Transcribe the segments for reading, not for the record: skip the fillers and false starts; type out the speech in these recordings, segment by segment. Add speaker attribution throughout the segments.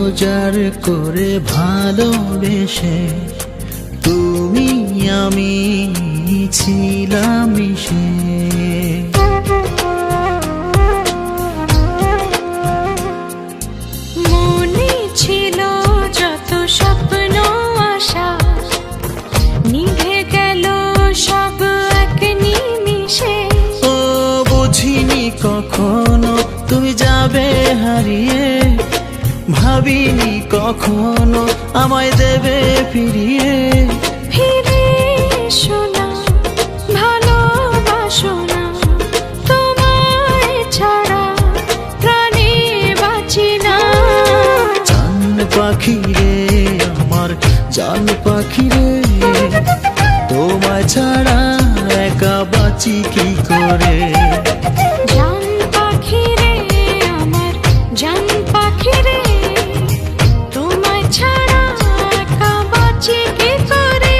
Speaker 1: উজাড় করে ভালোবেসে তুমি আমি ছিলাম মিশে।
Speaker 2: মনে ছিল যত স্বপ্ন আশা, নিভে গেল সব এক নিমিষে।
Speaker 1: ও বুঝিনি কখনো তুমি যাবে হারিয়ে, ভাবিনি কখনো আমায় দেবে ফিরিয়ে।
Speaker 2: ফিরে এসো না, ভালোবাসো না, তোমায় ছাড়া প্রাণে বাঁচি না।
Speaker 1: জান পাখি রে আমার জান পাখি রে, তোমায় ছাড়া একা বাঁচি কি করে।
Speaker 2: জান পাখি রে আমার জান পাখি রে, তোমায় ছাড়া একা বাঁচি কি করে।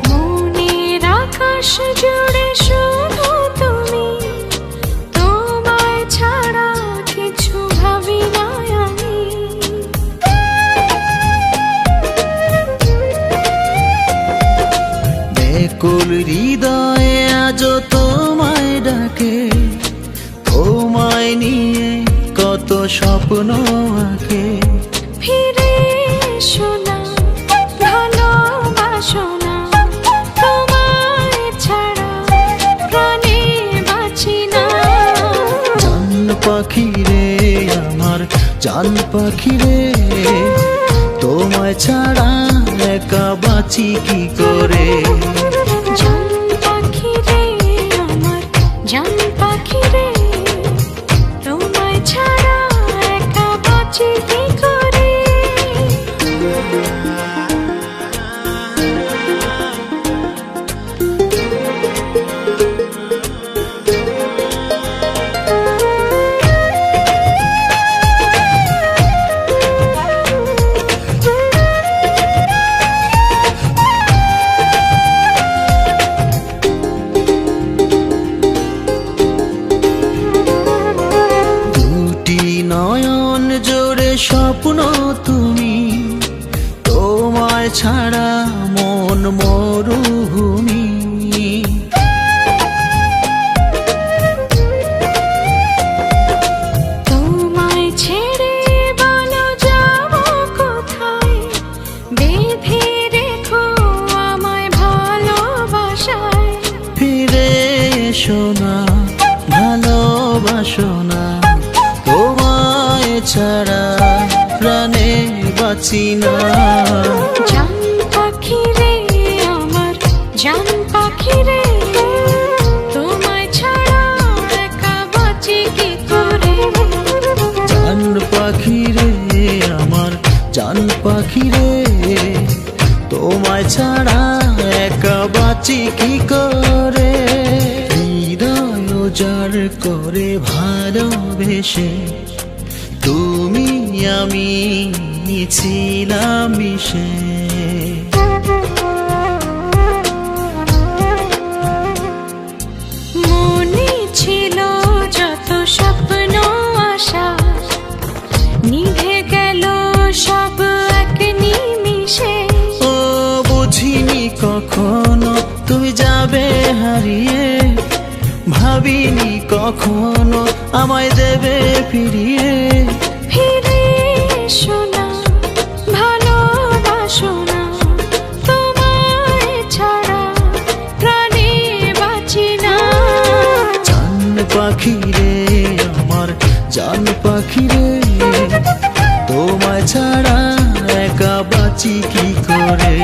Speaker 2: মনের আকাশ জুড়ে শুধু তুমি, তোমায় ছাড়া কিছু ভাবি না আমি।
Speaker 1: ব্যাকুল হৃদয়ে আজও তোমায় ডাকে, তোমায় নিয়ে কত স্বপ্ন আঁকে।
Speaker 2: ফিরে এসো না, ভালোবাসো না, তোমায় ছাড়া প্রাণে বাঁচি না।
Speaker 1: জান পাখি রে আমার জান পাখি রে, তোমায় ছাড়া একা বাঁচি কি করে।
Speaker 2: জান পাখি রে আমার জান পাখি রে, তোমায় ছাড়া একা বাঁচি কি করে।
Speaker 1: দুটি নয়ন জোড়ে স্বপ্ন তুমি, তোমায় ছাড়া মন মরুভূমি।
Speaker 2: তোমায় ছেড়ে বলো যাবো কোথায়, বেঁধে রেখো আমায় ভালোবাসায়।
Speaker 1: ফিরে এসো না, ভালোবাসো না, তোমায় ছাড়া প্রাণে বাঁচি না।
Speaker 2: জান পাখি রে আমার জান পাখি রে, তোমায় ছাড়া একা বাঁচি কি করে।
Speaker 1: জান পাখি রে আমার জান পাখি রে, তোমায় ছাড়া একা বাঁচি কি করে। হৃদয় উজাড় করে ভালোবেসে তুমি আমি ছিলাম মিশে।
Speaker 2: মনে ছিল যত স্বপ্ন আশা, নিভে গেল সব এক নিমিষে।
Speaker 1: ও বুঝিনি কখনো তুমি যাবে হারিয়ে, ভাবিনি কখনো আমায় দেবে ফিরিয়ে।
Speaker 2: ফিরে এসো না, ভালোবাসো না, তোমায় ছাড়া প্রাণে বাঁচি না।
Speaker 1: জান পাখি রে আমার জান পাখি রে, তোমায় ছাড়া একা বাঁচি কি করে।